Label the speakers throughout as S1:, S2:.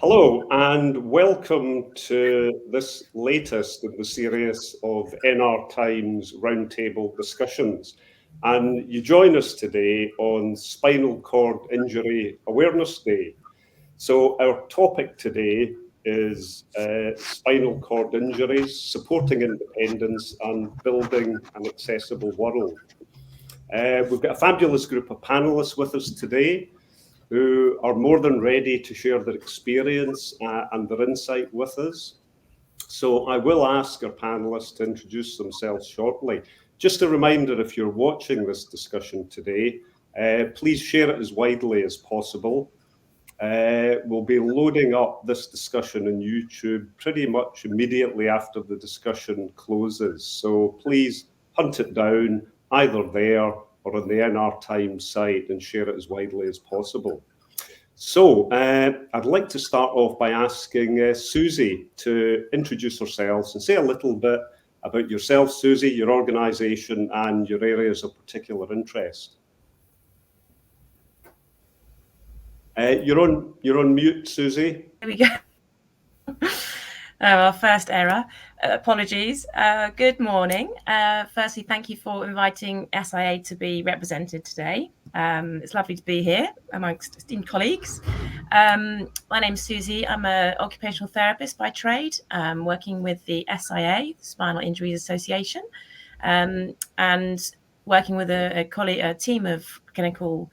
S1: Hello and welcome to this latest in the series of NR Times roundtable discussions. And you join us today on Spinal Cord Injury Awareness Day. So our topic today is spinal cord injuries, supporting independence and building an accessible world. We've got a fabulous group of panellists with us today who are more than ready to share their experience and their insight with us. So I will ask our panellists to introduce themselves shortly. Just a reminder, if you're watching this discussion today, please share it as widely as possible. We'll be loading up this discussion on YouTube pretty much immediately after the discussion closes. So please hunt it down either there or on the NR Times site and share it as widely as possible. So I'd like to start off by asking Susie to introduce herself and say a little bit about yourself, Susie, your organisation and your areas of particular interest. You're on mute, Susie.
S2: There we go. Our first error. Apologies. Good morning. Firstly, thank you for inviting SIA to be represented today. It's lovely to be here amongst esteemed colleagues. My name's Susie. I'm an occupational therapist by trade, working with the SIA, the Spinal Injuries Association, and working with a team of clinical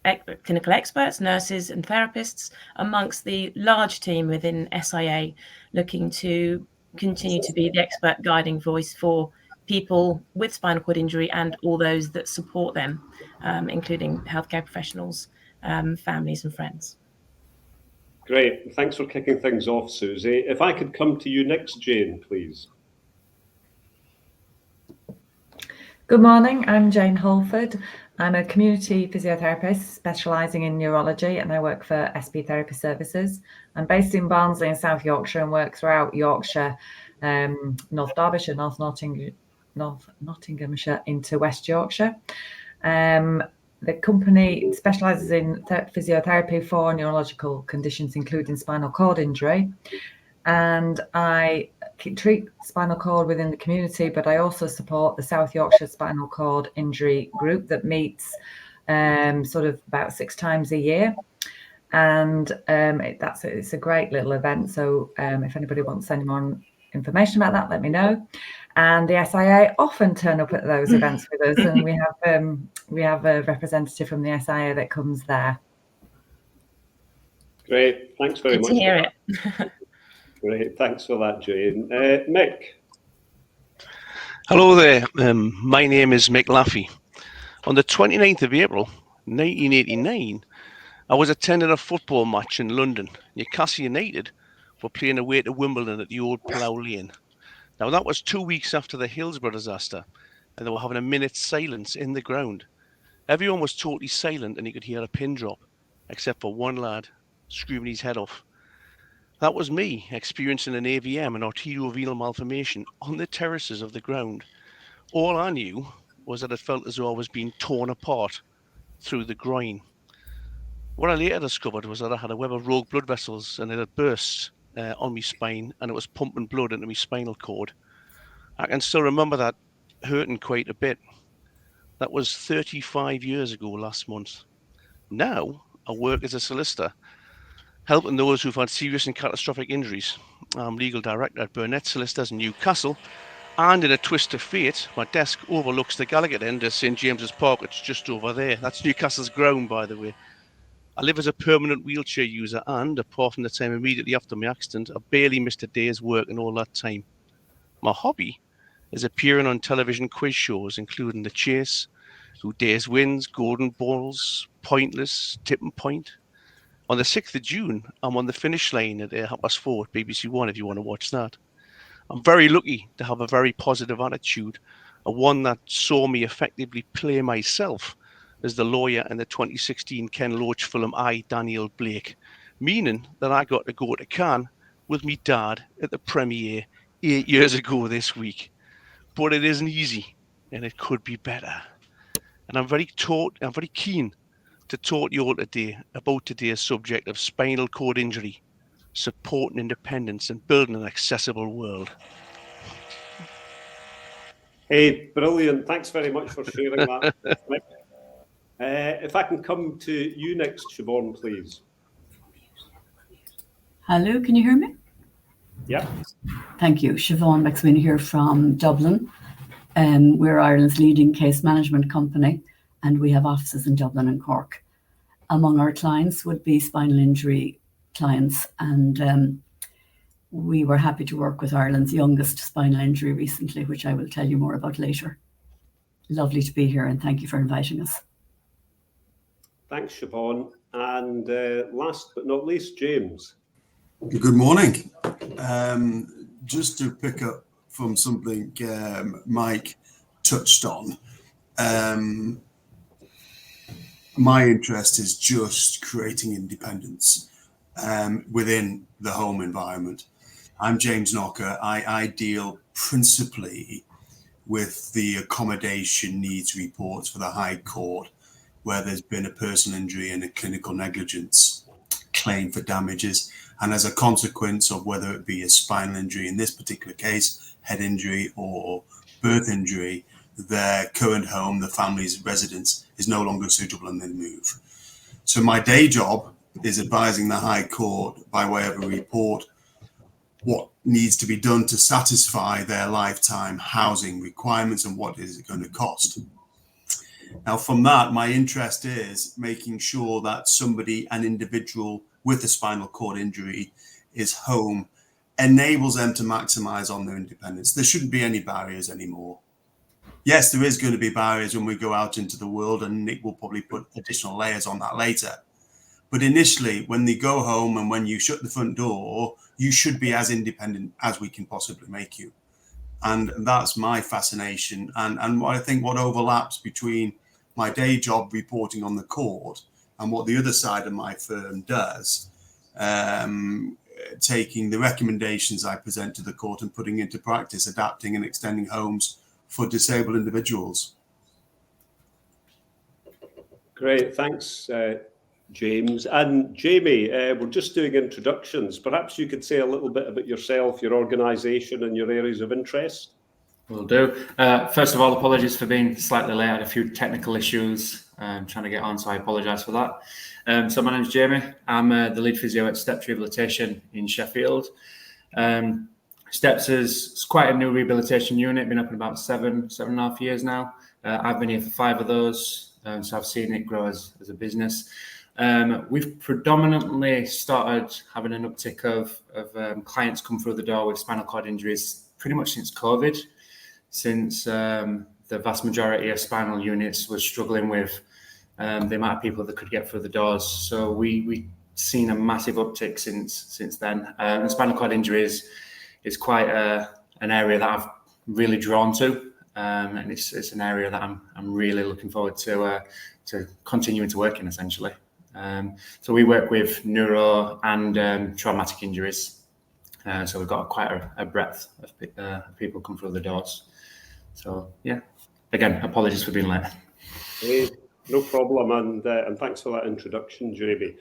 S2: experts, nurses and therapists amongst the large team within SIA, looking to continue to be the expert guiding voice for people with spinal cord injury and all those that support them, including healthcare professionals, families and friends.
S1: Great. Thanks for kicking things off, Susie. If I could come to you next, Jayne, please.
S3: Good morning, I'm Jayne Hallford. I'm a community physiotherapist specialising in neurology and I work for SP Therapy Services. I'm based in Barnsley in South Yorkshire and work throughout Yorkshire, North Derbyshire, North Nottinghamshire into West Yorkshire. The company specialises in physiotherapy for neurological conditions including spinal cord injury, and I treat spinal cord within the community, but I also support the South Yorkshire Spinal Cord Injury Group that meets sort of about 6 times a year. And it's a great little event. So if anybody wants any more information about that, let me know. And the SIA often turn up at those events with us, and we have a representative from the SIA that comes there.
S1: Great, thanks very much.
S2: Good to hear it.
S1: Great, thanks for that, Jayne. Mick.
S4: Hello there, my name is Mick Laffey. On the 29th of April, 1989, I was attending a football match in London. Newcastle United were playing away to Wimbledon at the old Plough Lane. Now that was 2 weeks after the Hillsborough disaster, and they were having a minute's silence in the ground. Everyone was totally silent and you could hear a pin drop, except for one lad screaming his head off. That was me experiencing an AVM, an arteriovenal malformation, on the terraces of the ground. All I knew was that it felt as though I was being torn apart through the groin. What I later discovered was that I had a web of rogue blood vessels and it had burst on my spine and it was pumping blood into my spinal cord. I can still remember that hurting quite a bit. That was 35 years ago last month. Now I work as a solicitor, helping those who've had serious and catastrophic injuries. I'm legal director at Burnetts Solicitors in Newcastle, and in a twist of fate, my desk overlooks the Gallagher end of St James's Park. It's just over there. That's Newcastle's ground, by the way. I live as a permanent wheelchair user, and apart from the time immediately after my accident, I barely missed a day's work in all that time. My hobby is appearing on television quiz shows, including The Chase, Who Dares Wins, Golden Balls, Pointless, Tipping Point. On the 6th of June, I'm on the finish line at 4:30 at BBC One if you want to watch that. I'm very lucky to have a very positive attitude, and one that saw me effectively play myself as the lawyer in the 2016 Ken Loach film I, Daniel Blake, meaning that I got to go to Cannes with me dad at the premiere 8 years ago this week. But it isn't easy, and it could be better. And I'm very keen to talk to you all today about today's subject of spinal cord injury, supporting independence and building an accessible world.
S1: Hey, brilliant. Thanks very much for sharing that, Mick. If I can come to you next, Siobhan, please.
S5: Hello, can you hear me?
S1: Yeah.
S5: Thank you. Siobhan McSweeney here from Dublin. We're Ireland's leading case management company, and we have offices in Dublin and Cork. Among our clients would be spinal injury clients, and we were happy to work with Ireland's youngest spinal injury recently, which I will tell you more about later. Lovely to be here, and thank you for inviting us.
S1: Thanks, Siobhan. And last but not least, James.
S6: Good morning. Just to pick up from something Mike touched on, my interest is just creating independence within the home environment. I'm James Nocker. I deal principally with the accommodation needs reports for the High Court, where there's been a personal injury and a clinical negligence claim for damages. And as a consequence of whether it be a spinal injury, in this particular case, head injury or birth injury, their current home, the family's residence, is no longer suitable and they move. So my day job is advising the High Court by way of a report what needs to be done to satisfy their lifetime housing requirements and what is it going to cost. Now, from that, my interest is making sure that somebody, an individual with a spinal cord injury, is home, enables them to maximize on their independence. There shouldn't be any barriers anymore. Yes, there is going to be barriers when we go out into the world, and Nick will probably put additional layers on that later. But initially, when they go home and when you shut the front door, you should be as independent as we can possibly make you. And that's my fascination. And what I think what overlaps between my day job reporting on the court and what the other side of my firm does, taking the recommendations I present to the court and putting into practice, adapting and extending homes for disabled individuals.
S1: Great, thanks, James. And Jamie, we're just doing introductions. Perhaps you could say a little bit about yourself, your organisation and your areas of interest.
S7: Will do. First of all, apologies for being slightly late. I had a few technical issues trying to get on, so I apologise for that. So my name's Jamie. I'm the lead physio at Steps Rehabilitation in Sheffield. Steps is quite a new rehabilitation unit, been up in about seven and a half years now. I've been here for 5 of those, so I've seen it grow as a business. We've predominantly started having an uptick of clients come through the door with spinal cord injuries pretty much since COVID, since the vast majority of spinal units were struggling with the amount of people that could get through the doors. So we've seen a massive uptick since then. And spinal cord injuries is quite an area that I've really drawn to, and it's an area that I'm really looking forward to continuing to work in, essentially. So we work with neuro and traumatic injuries. So we've got quite a breadth of people come through the doors. So yeah, again, apologies for being late.
S1: Hey, no problem, and thanks for that introduction, Jamie.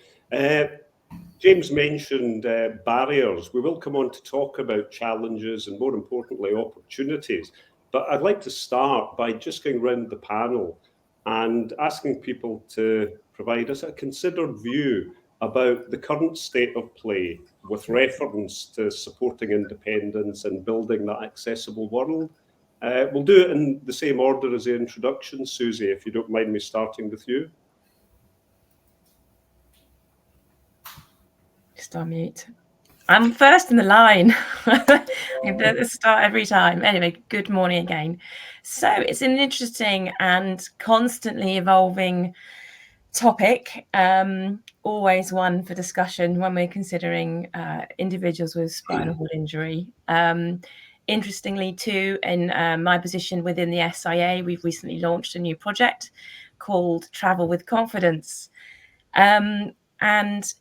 S1: James mentioned barriers. We will come on to talk about challenges and, more importantly, opportunities. But I'd like to start by just going round the panel and asking people to provide us a considered view about the current state of play with reference to supporting independence and building that accessible world. We'll do it in the same order as the introduction. Susie, if you don't mind me starting with you.
S2: Just unmute. I'm first in the line. I start every time. Anyway, good morning again. So it's an interesting and constantly evolving topic, always one for discussion when we're considering individuals with spinal cord injury. Interestingly, too, in my position within the SIA, we've recently launched a new project called Travel with Confidence. And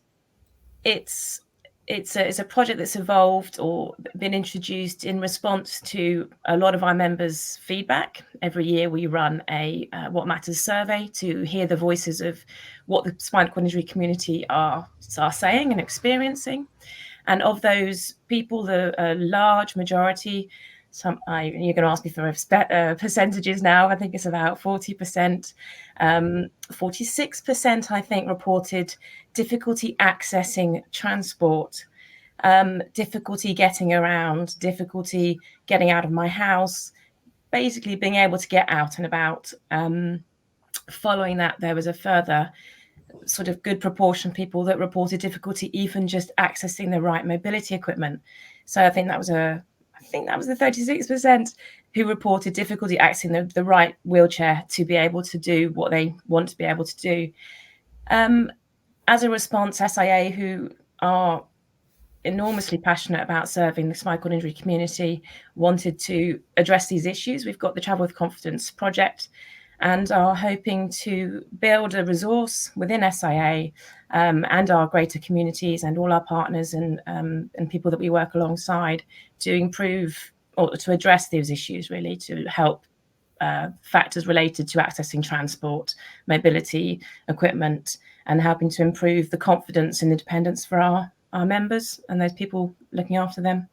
S2: it's it's a project that's evolved or been introduced in response to a lot of our members' feedback. Every year we run a What Matters survey to hear the voices of what the spinal cord injury community are saying and experiencing. And of those people, the large majority, you're going to ask me for percentages now. I think it's about 40%. 46%, I think, reported difficulty accessing transport, difficulty getting around, difficulty getting out of my house, basically being able to get out and about. Following that, there was a further sort of good proportion of people that reported difficulty even just accessing the right mobility equipment. So I think that was the 36% who reported difficulty accessing the right wheelchair to be able to do what they want to be able to do. As a response, SIA, who are enormously passionate about serving the spinal cord injury community, wanted to address these issues. We've got the Travel with Confidence project and are hoping to build a resource within SIA and our greater communities and all our partners and people that we work alongside to improve or to address those issues, really, to help factors related to accessing transport, mobility, equipment, and helping to improve the confidence and independence for our members and those people looking after them.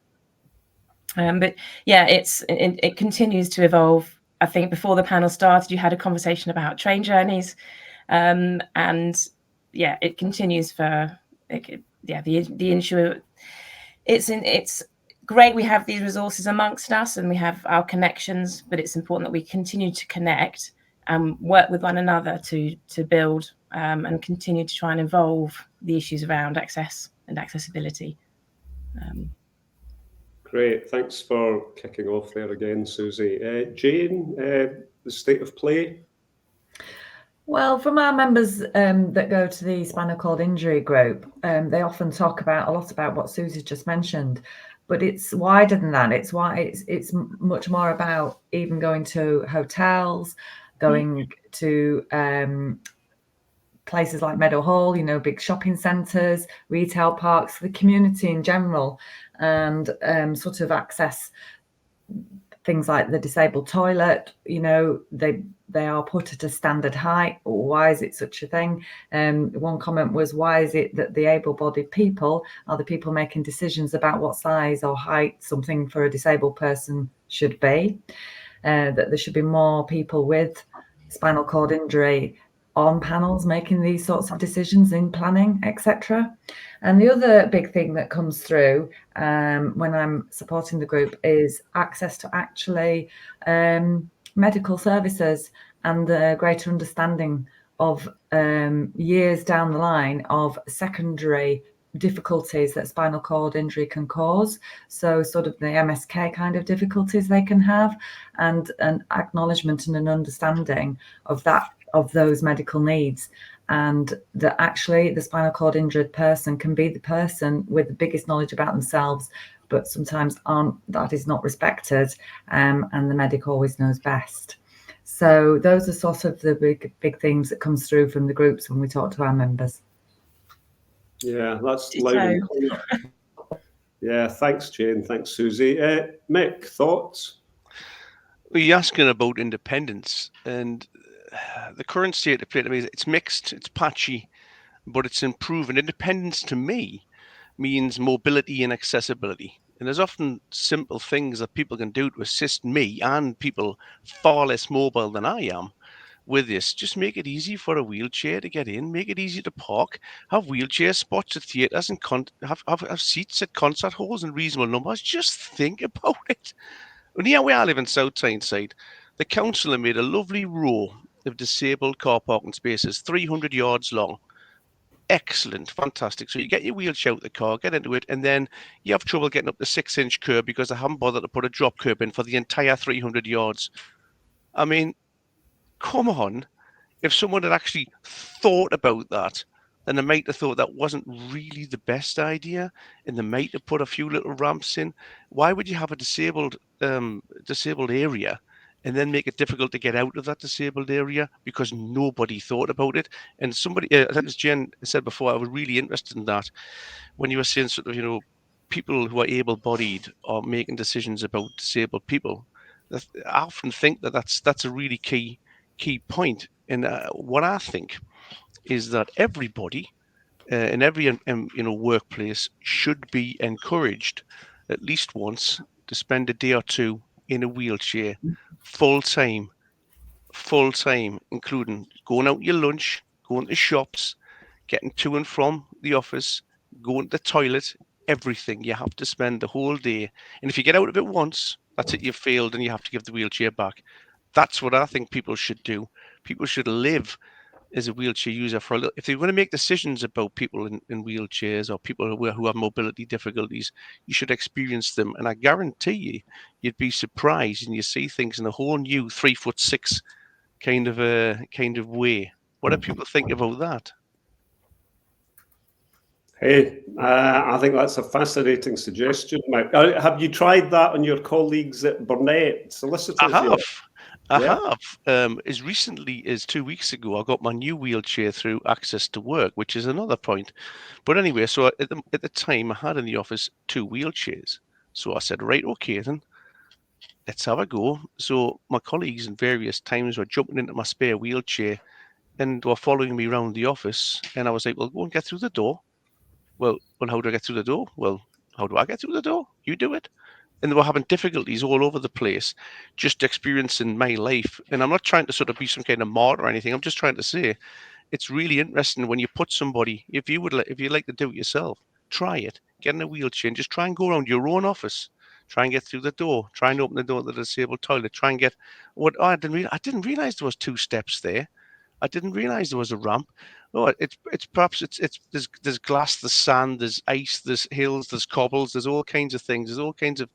S2: But yeah, it continues to evolve. I think before the panel started, you had a conversation about train journeys, and yeah, it continues the issue. It's great we have these resources amongst us and we have our connections, but it's important that we continue to connect and work with one another to build and continue to try and evolve the issues around access and accessibility.
S1: Great, thanks for kicking off there again, Susie. Jayne, the state of play?
S3: Well, from our members that go to the Spinal Cord Injury group, they often talk a lot about what Susie just mentioned, but it's wider than that. It's much more about even going to hotels, going to places like Meadow Hall, big shopping centres, retail parks, the community in general, and sort of access things like the disabled toilet. They are put at a standard height. Why is it such a thing? One comment was, why is it that the able-bodied people are the people making decisions about what size or height something for a disabled person should be? That there should be more people with spinal cord injury on panels making these sorts of decisions in planning, etc. And the other big thing that comes through when I'm supporting the group is access to actually medical services and the greater understanding of years down the line of secondary difficulties that spinal cord injury can cause. So sort of the MSK kind of difficulties they can have, and an acknowledgement and an understanding of those medical needs, and that actually the spinal cord injured person can be the person with the biggest knowledge about themselves, but sometimes that is not respected, and the medic always knows best. So those are sort of the big themes that comes through from the groups when we talk to our members.
S1: Yeah, that's loud and clear. Yeah, thanks, Jayne. Thanks, Susie. Mick, thoughts?
S4: Well, you're asking about independence, and the current state of play to me is it's mixed, it's patchy, but it's improving. Independence to me means mobility and accessibility. And there's often simple things that people can do to assist me and people far less mobile than I am with this. Just make it easy for a wheelchair to get in, make it easy to park, have wheelchair spots at theatres and have seats at concert halls in reasonable numbers. Just think about it. And here where I live in South Tyneside, the council have made a lovely row of disabled car parking spaces, 300 yards long. Excellent, fantastic. So you get your wheelchair out the car, get into it, and then you have trouble getting up the 6-inch curb because they haven't bothered to put a drop curb in for the entire 300 yards. I mean, come on. If someone had actually thought about that, then they might have thought that wasn't really the best idea, and they might have put a few little ramps in. Why would you have a disabled area and then make it difficult to get out of that disabled area because nobody thought about it. And somebody, I think as Jayne said before, I was really interested in that when you were saying sort of, people who are able-bodied are making decisions about disabled people. I often think that that's a really key point. And what I think is that everybody in every workplace should be encouraged at least once to spend a day or two in a wheelchair, full time, including going out your lunch, going to shops, getting to and from the office, going to the toilet, everything. You have to spend the whole day. And if you get out of it once, that's it, you've failed and you have to give the wheelchair back. That's what I think people should do. People should live as a wheelchair user for a little. If they're going to make decisions about people in wheelchairs or people who have mobility difficulties, you should experience them. And I guarantee you'd be surprised and you see things in a whole new 3'6" kind of way. What do people think about that?
S1: Hey, I think that's a fascinating suggestion, Mike. Have you tried that on your colleagues at Burnetts Solicitors?
S4: I have. As recently as 2 weeks ago, I got my new wheelchair through Access to Work, which is another point. But anyway, so at the time, I had in the office 2 wheelchairs. So I said, right, okay, then let's have a go. So my colleagues in various times were jumping into my spare wheelchair and were following me around the office. And I was like, well, go and get through the door. Well, how do I get through the door? Well, how do I get through the door? You do it. And they were having difficulties all over the place, just experiencing my life. And I'm not trying to sort of be some kind of martyr or anything. I'm just trying to say it's really interesting when you put somebody, if you like to do it yourself, try it. Get in a wheelchair and just try and go around your own office. Try and get through the door. Try and open the door to the disabled toilet. Try and get I didn't realize there was 2 steps there. I didn't realize there was a ramp. Oh, there's glass, there's sand, there's ice, there's hills, there's cobbles, there's all kinds of things. There's all kinds of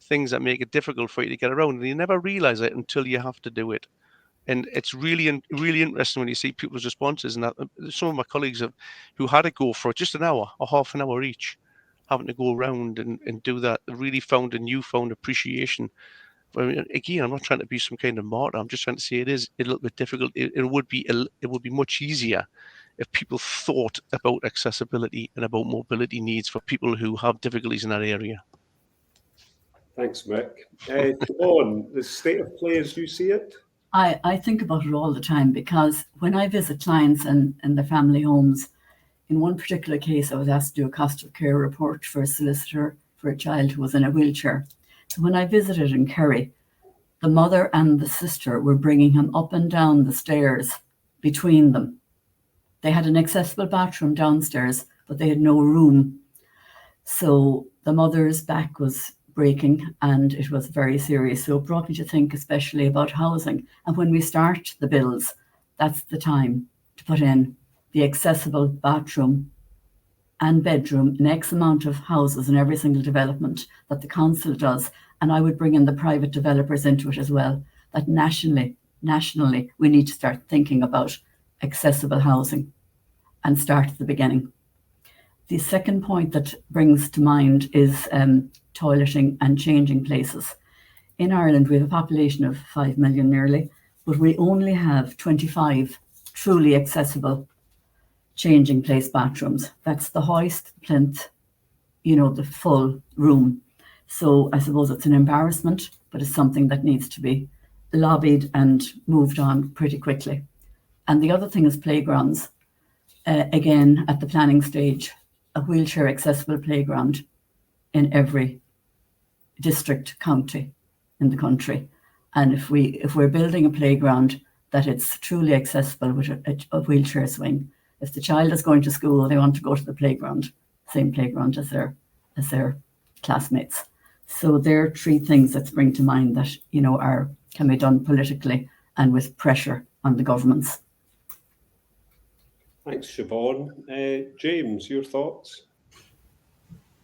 S4: things that make it difficult for you to get around, and you never realize it until you have to do it. And it's really interesting when you see people's responses. And some of my colleagues who had to go for just an hour or half an hour each, having to go around and do that, really found a newfound appreciation. I mean, again, I'm not trying to be some kind of martyr. I'm just trying to say it is a little bit difficult. It would be much easier if people thought about accessibility and about mobility needs for people who have difficulties in that area.
S1: Thanks, Mick. Siobhan, the state of play as you see it?
S5: I think about it all the time, because when I visit clients and their family homes, in one particular case, I was asked to do a cost of care report for a solicitor for a child who was in a wheelchair. So when I visited in Kerry, the mother and the sister were bringing him up and down the stairs between them. They had an accessible bathroom downstairs, but they had no room. So the mother's back was breaking and it was very serious. So it brought me to think especially about housing. And when we start the bills, that's the time to put in the accessible bathroom and bedroom in X amount of houses in every single development that the council does. And I would bring in the private developers into it as well, that nationally, we need to start thinking about accessible housing and start at the beginning. The second point that brings to mind is toileting and changing places. In Ireland, we have a population of 5 million nearly, but we only have 25 truly accessible changing place bathrooms. That's the hoist, plinth, the full room. So I suppose it's an embarrassment, but it's something that needs to be lobbied and moved on pretty quickly. And the other thing is playgrounds. Again, at the planning stage, a wheelchair accessible playground in every district, county in the country. And if we're building a playground that it's truly accessible with a wheelchair swing, if the child is going to school, they want to go to the playground, same playground as their classmates. So there are 3 things that spring to mind that can be done politically and with pressure on the governments.
S1: Thanks, Siobhan. James, your thoughts?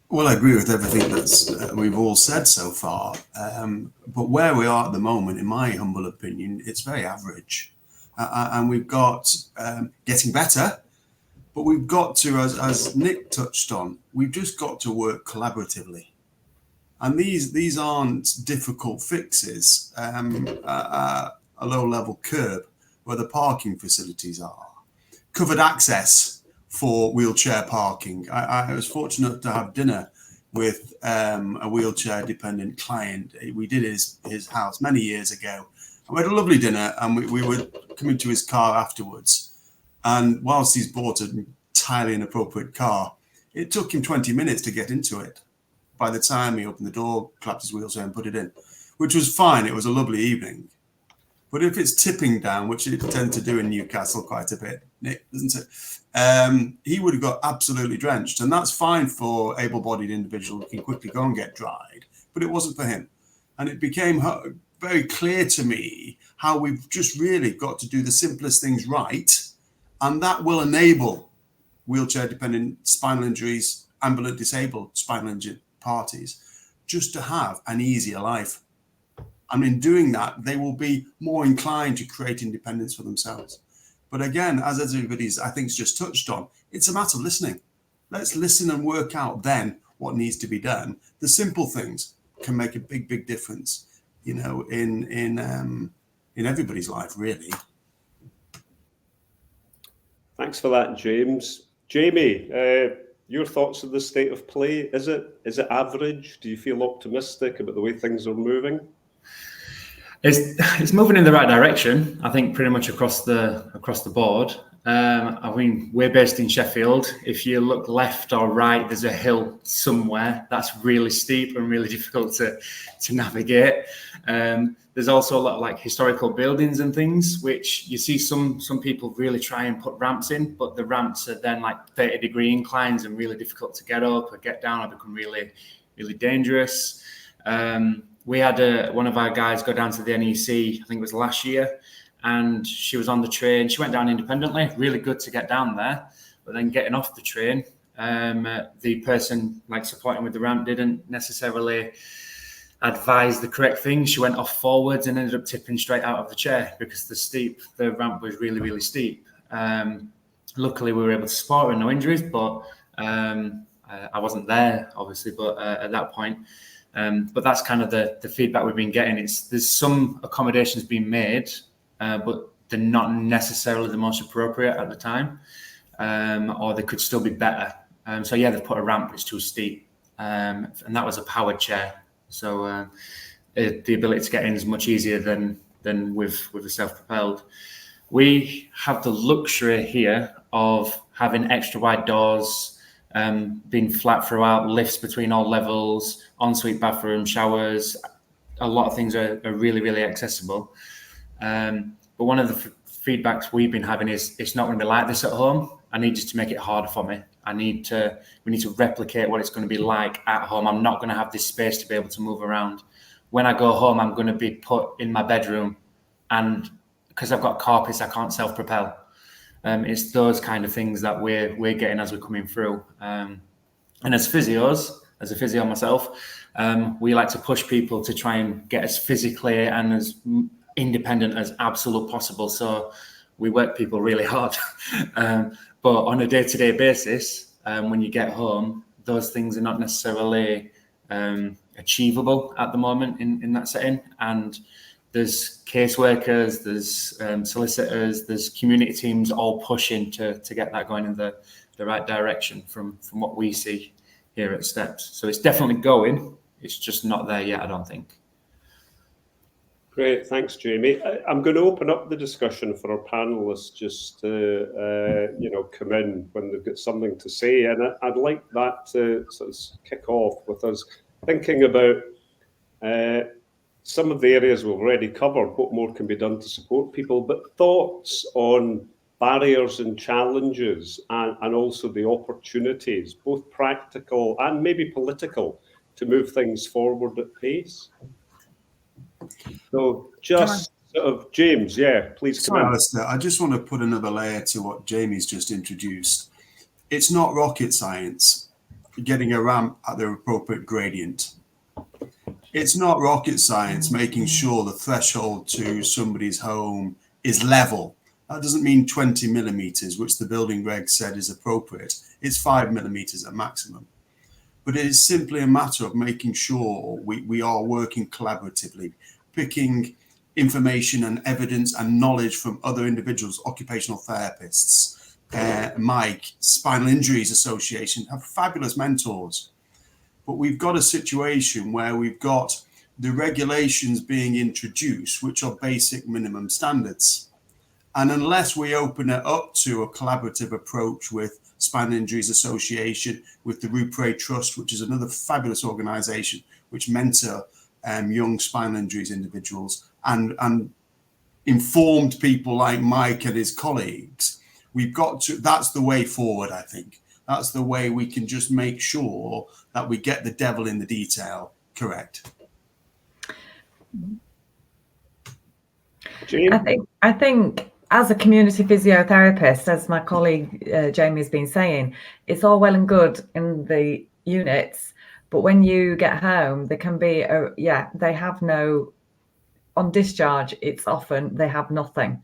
S6: Well, I agree with everything that's we've all said so far. But where we are at the moment, in my humble opinion, it's very average. And we've got getting better, but we've got to, as Nick touched on, we've just got to work collaboratively. And these aren't difficult fixes. A low-level curb where the parking facilities are. Covered access for wheelchair parking. I was fortunate to have dinner with a wheelchair-dependent client. We did his house many years ago. And we had a lovely dinner, and we were coming to his car afterwards. And whilst he's bought an entirely inappropriate car, it took him 20 minutes to get into it. By the time he opened the door, clapped his wheelchair and put it in, which was fine. It was a lovely evening. But if it's tipping down, which it tends to do in Newcastle quite a bit, Nick, doesn't it? He would have got absolutely drenched. And that's fine for able-bodied individuals who can quickly go and get dried. But it wasn't for him. And it became very clear to me how we've just really got to do the simplest things right. And that will enable wheelchair-dependent spinal injuries, ambulant disabled spinal injured parties, just to have an easier life. And in doing that, they will be more inclined to create independence for themselves. But again, as everybody's, I think, has just touched on, it's a matter of listening. Let's listen and work out then what needs to be done. The simple things can make a big, big difference, you know, in everybody's life, really.
S1: Thanks for that, James. Jamie, your thoughts on the state of play? Is it average? Do you feel optimistic about the way things are moving?
S7: It's moving in the right direction, I think, pretty much across the board. I mean, we're based in Sheffield. If you look left or right, there's a hill somewhere that's really steep and really difficult to navigate. There's also a lot of like historical buildings and things, which you see some people really try and put ramps in, but the ramps are then like 30-degree inclines and really difficult to get up or get down, or become really, really dangerous. We had one of our guys go down to the NEC, I think it was last year, and she was on the train. She went down independently, really good to get down there. But then getting off the train, the person like supporting with the ramp didn't necessarily advise the correct thing. She went off forwards and ended up tipping straight out of the chair because the ramp was really, really steep. Luckily, we were able to support her and no injuries, but I wasn't there, obviously, but at that point. But that's kind of the feedback we've been getting. There's some accommodations being made, but they're not necessarily the most appropriate at the time, or they could still be better. So yeah, they've put a ramp, it's too steep, and that was a powered chair. So the ability to get in is much easier than with a self-propelled. We have the luxury here of having extra wide doors, being flat throughout, lifts between all levels, ensuite bathroom, showers. A lot of things are really, really accessible. But one of the feedbacks we've been having is it's not going to be like this at home. I need you to make it harder for me. We need to replicate what it's going to be like at home. I'm not going to have this space to be able to move around. When I go home, I'm going to be put in my bedroom, and because I've got carpets, I can't self-propel. It's those kind of things that we're getting as we're coming through. And as physios, as a physio myself, we like to push people to try and get as physically and as independent as absolute possible. So we work people really hard. But on a day-to-day basis, when you get home, those things are not necessarily achievable at the moment in that setting. And there's caseworkers, there's solicitors, there's community teams all pushing to get that going in the right direction from what we see here at Steps. So it's definitely going. It's just not there yet, I don't think.
S1: Great, thanks, Jamie. I'm going to open up the discussion for our panelists just to, come in when they've got something to say. And I'd like that to sort of kick off with us thinking about some of the areas we've already covered, what more can be done to support people, but thoughts on barriers and challenges and also the opportunities, both practical and maybe political, to move things forward at pace. So just sort of, James, yeah, please come in.
S6: Alistair, I just want to put another layer to what Jamie's just introduced. It's not rocket science getting a ramp at the appropriate gradient. It's not rocket science making sure the threshold to somebody's home is level. That doesn't mean 20 millimeters, which the building reg said is appropriate. It's 5 millimeters at maximum. but it is simply a matter of making sure we are working collaboratively, picking information and evidence and knowledge from other individuals, occupational therapists, Mike, Spinal Injuries Association, have fabulous mentors. But we've got a situation where we've got the regulations being introduced, which are basic minimum standards. And unless we open it up to a collaborative approach with Spinal Injuries Association, with the Rupre Trust, which is another fabulous organisation which mentor young spinal injuries individuals, and informed people like Mike and his colleagues, we've got to, that's the way forward, I think. That's the way we can just make sure that we get the devil in the detail correct.
S1: Jayne?
S3: I think as a community physiotherapist, as my colleague Jamie has been saying, it's all well and good in the units, but when you get home, there can be they have no, on discharge, it's often they have nothing.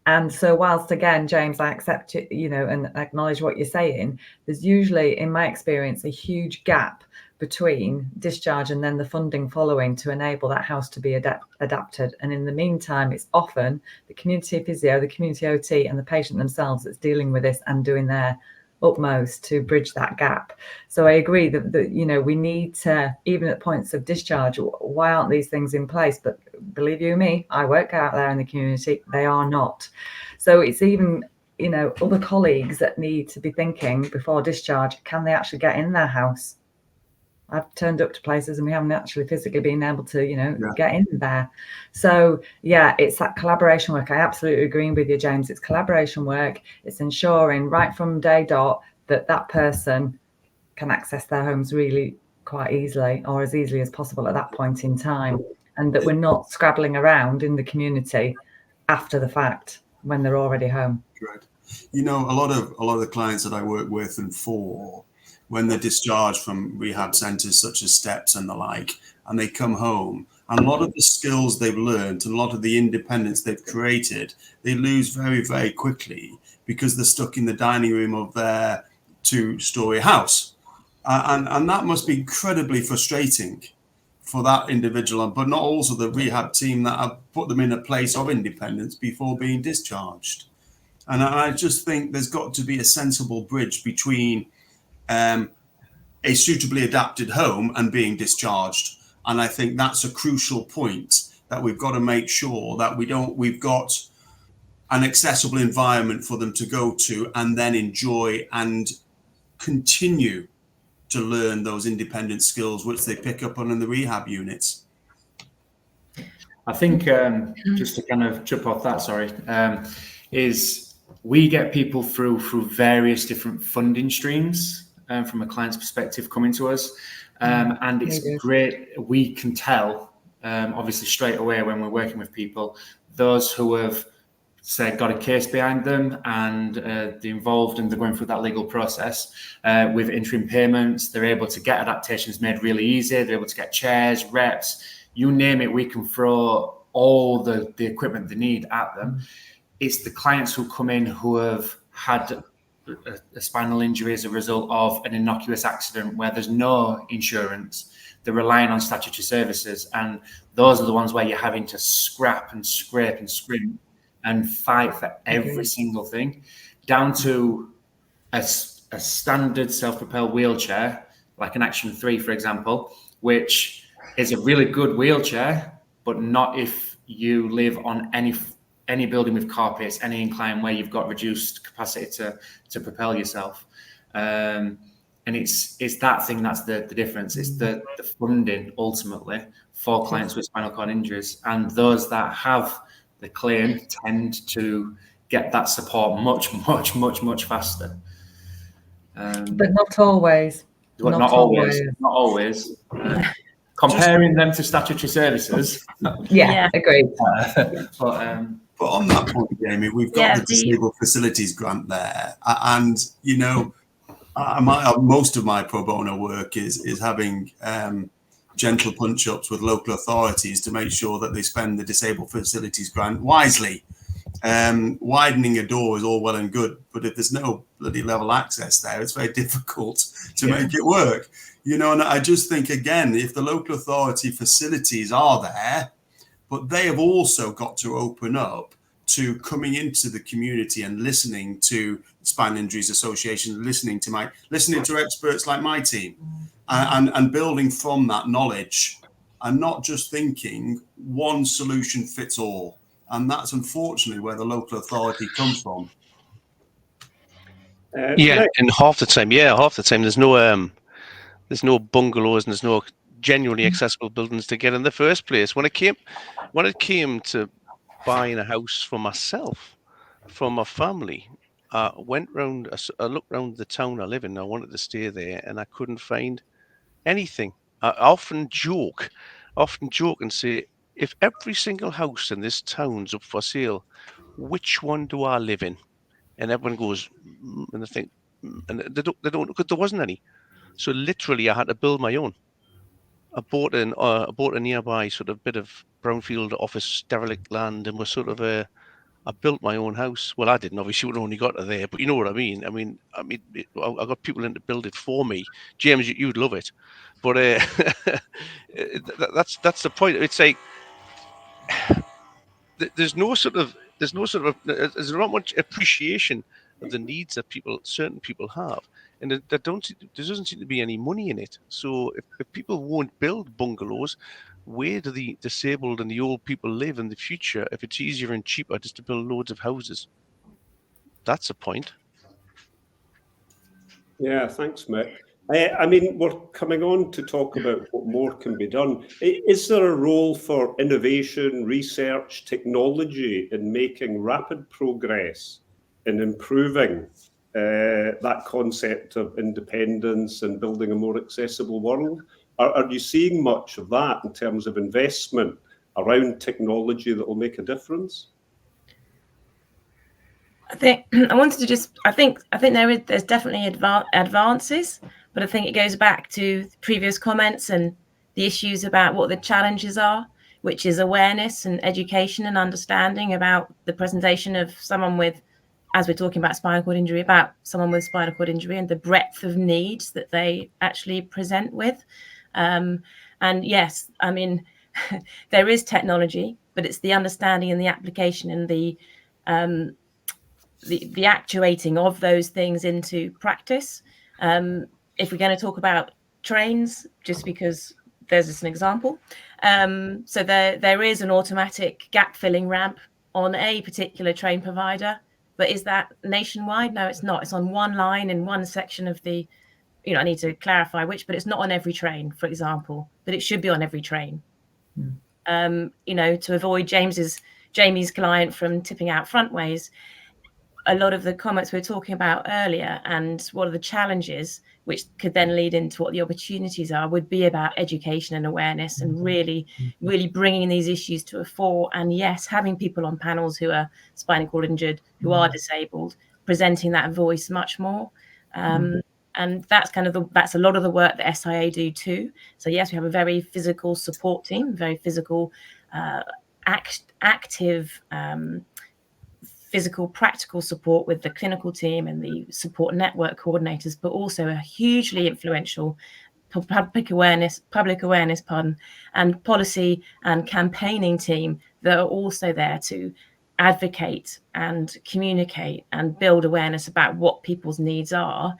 S3: And so whilst, again, James, I accept it, and acknowledge what you're saying, there's usually, in my experience, a huge gap between discharge and then the funding following to enable that house to be adapted. And in the meantime, it's often the community physio, the community OT and the patient themselves that's dealing with this and doing their utmost to bridge that gap. So I agree that we need to, even at points of discharge, why aren't these things in place? But believe you me, I work out there in the community, they are not. So it's even, other colleagues that need to be thinking before discharge, can they actually get in their house? I've turned up to places and we haven't actually physically been able to, get in there. So, it's that collaboration work. I absolutely agree with you, James. It's collaboration work. It's ensuring right from day dot that person can access their homes really quite easily, or as easily as possible at that point in time. And that we're not scrabbling around in the community after the fact when they're already home.
S6: Right. A lot of the clients that I work with and for, when they're discharged from rehab centres such as STEPS and the like, and they come home, and a lot of the skills they've learned and a lot of the independence they've created, they lose very, very quickly because they're stuck in the dining room of their 2-storey house. And that must be incredibly frustrating for that individual, but not also the rehab team that have put them in a place of independence before being discharged. And I just think there's got to be a sensible bridge between a suitably adapted home and being discharged. And I think that's a crucial point that we've got to make sure that we've got an accessible environment for them to go to and then enjoy and continue to learn those independent skills which they pick up on in the rehab units.
S7: I think just to kind of jump off that, is we get people through very different funding streams from a client's perspective coming to us. And it's great. We can tell, obviously, straight away when we're working with people, those who have, say, got a case behind them and they're involved and they're going through that legal process with interim payments, they're able to get adaptations made really easy. They're able to get chairs, reps, you name it, we can throw all the equipment they need at them. It's the clients who come in who have had a spinal injury as a result of an innocuous accident where there's no insurance. They're relying on statutory services, and those are the ones where you're having to scrap and scrape and scrimp and fight for every single thing, down to a standard self-propelled wheelchair, like an Action 3, for example, which is a really good wheelchair, but not if you live on any building with carpets, any incline where you've got reduced capacity to propel yourself. And it's that thing that's the difference. It's the funding ultimately for clients with spinal cord injuries, and those that have the claim tend to get that support much faster.
S3: But not always.
S7: Not always. Comparing them to statutory services.
S3: Agreed.
S6: But on that point, Jamie, we've got the Disabled Facilities Grant there. And, most of my pro bono work is having gentle punch-ups with local authorities to make sure that they spend the Disabled Facilities Grant wisely. Widening a door is all well and good, but if there's no bloody level access there, it's very difficult to make it work. You know, and I just think, again, if the local authority facilities are there, but they have also got to open up to coming into the community and listening to Spinal Injuries Association, listening to experts like my team, and building from that knowledge, and not just thinking one solution fits all. And that's unfortunately where the local authority comes from.
S4: And half the time there's no bungalows and there's no genuinely accessible buildings to get in the first place. When it came to buying a house for myself, for my family, I looked around the town I live in. I wanted to stay there, and I couldn't find anything. I often joke and say, if every single house in this town's up for sale, which one do I live in? And everyone goes, and they think, and they don't, because there wasn't any. So literally, I had to build my own. I bought a nearby sort of bit of brownfield office derelict land, and I built my own house. Well, I didn't, obviously, we only got to there, but you know what I mean. I got people in to build it for me. James, you'd love it, but that's the point. It's like there's not much appreciation of the needs that certain people have, and there doesn't seem to be any money in it. So if people won't build bungalows, where do the disabled and the old people live in the future if it's easier and cheaper just to build loads of houses? That's a point.
S1: Yeah, thanks, Mick. I mean, we're coming on to talk about what more can be done. Is there a role for innovation, research, technology in making rapid progress in improving that concept of independence and building a more accessible world? Are you seeing much of that in terms of investment around technology that will make a difference?
S2: I think there's definitely advances, but I think it goes back to previous comments and the issues about what the challenges are, which is awareness and education and understanding about the presentation of someone with, as we're talking about spinal cord injury, about someone with spinal cord injury and the breadth of needs that they actually present with. And yes, I mean, there is technology, but it's the understanding and the application and the actuating of those things into practice. If we're going to talk about trains, just because there's just an example. So there is an automatic gap filling ramp on a particular train provider, but is that nationwide? No, it's not. It's on one line in one section of the, I need to clarify which, but it's not on every train, for example, but it should be on every train. To avoid Jamie's client from tipping out frontways. A lot of the comments we were talking about earlier and what are the challenges, which could then lead into what the opportunities are, would be about education and awareness and really bringing these issues to a fore. And yes, having people on panels who are spinal cord injured, who are disabled, presenting that voice much more. And that's that's a lot of the work that SIA do too. So yes, we have a very physical support team, very physical, active, physical, practical support with the clinical team and the support network coordinators, but also a hugely influential public awareness, and policy and campaigning team that are also there to advocate and communicate and build awareness about what people's needs are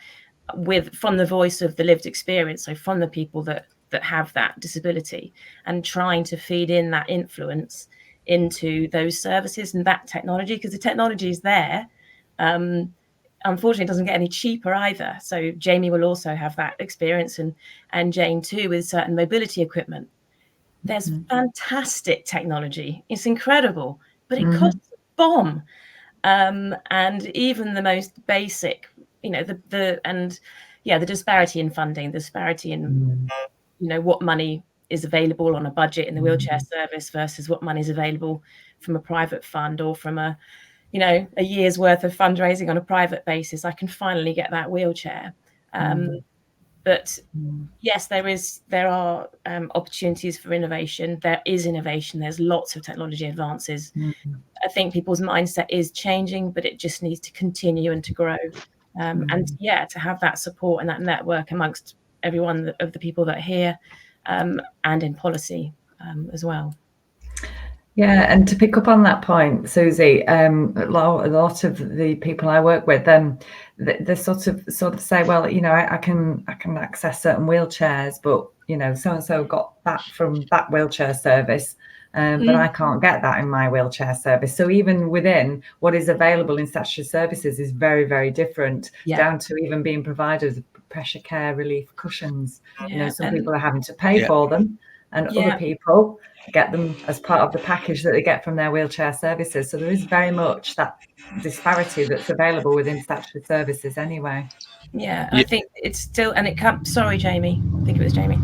S2: from the voice of the lived experience. So from the people that have that disability, and trying to feed in that influence into those services and that technology, because the technology is there. Unfortunately, it doesn't get any cheaper either. So Jamie will also have that experience, and Jayne too, with certain mobility equipment. There's fantastic technology. It's incredible, but it costs a bomb. And even the most basic, the disparity in funding, the disparity in, what money is available on a budget in the wheelchair service versus what money is available from a private fund or from a year's worth of fundraising on a private basis. I can finally get that wheelchair. But yes, there are opportunities for innovation. There is innovation. There's lots of technology advances. I think people's mindset is changing, but it just needs to continue and to grow. And to have that support and that network amongst everyone of the people that are here, and in policy as well.
S3: Yeah, and to pick up on that point, Susie, a lot of the people I work with, they sort of say, well, you know, I can access certain wheelchairs, but you know, so and so got that from that wheelchair service, but I can't get that in my wheelchair service. So even within what is available in statutory services is very, very different, down to even being provided pressure care relief cushions. You know, some people are having to pay for them, and other people get them as part of the package that they get from their wheelchair services. So there is very much that disparity that's available within statutory services anyway.
S2: I think it's still, and it comes, sorry, Jamie, I think it was Jamie.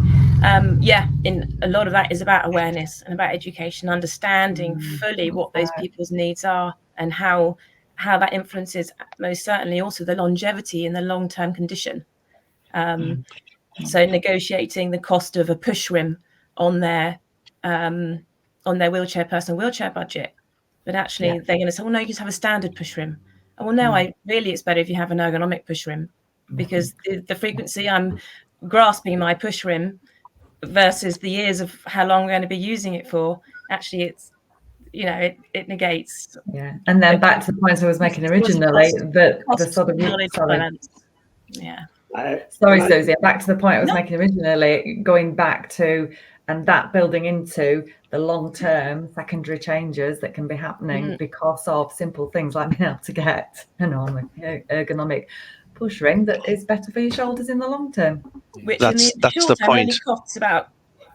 S2: In a lot of that is about awareness and about education, understanding fully what those people's needs are and how that influences most certainly also the longevity and the long-term condition. So negotiating the cost of a push rim on their personal wheelchair budget, but actually they're going to say, well, no, you just have a standard push rim. And well, no, it's better if you have an ergonomic push rim, because the frequency I'm grasping my push rim versus the years of how long we're going to be using it for, actually it's, you know, it negates.
S3: Yeah, and then back to the points I was making originally, that the sort of sorry, Susie, back to the point I was making originally, going back to, and that building into the long-term secondary changes that can be happening because of simple things like being able to get an ergonomic push ring that is better for your shoulders in the long term.
S2: Which
S4: that's the point.
S2: Only costs about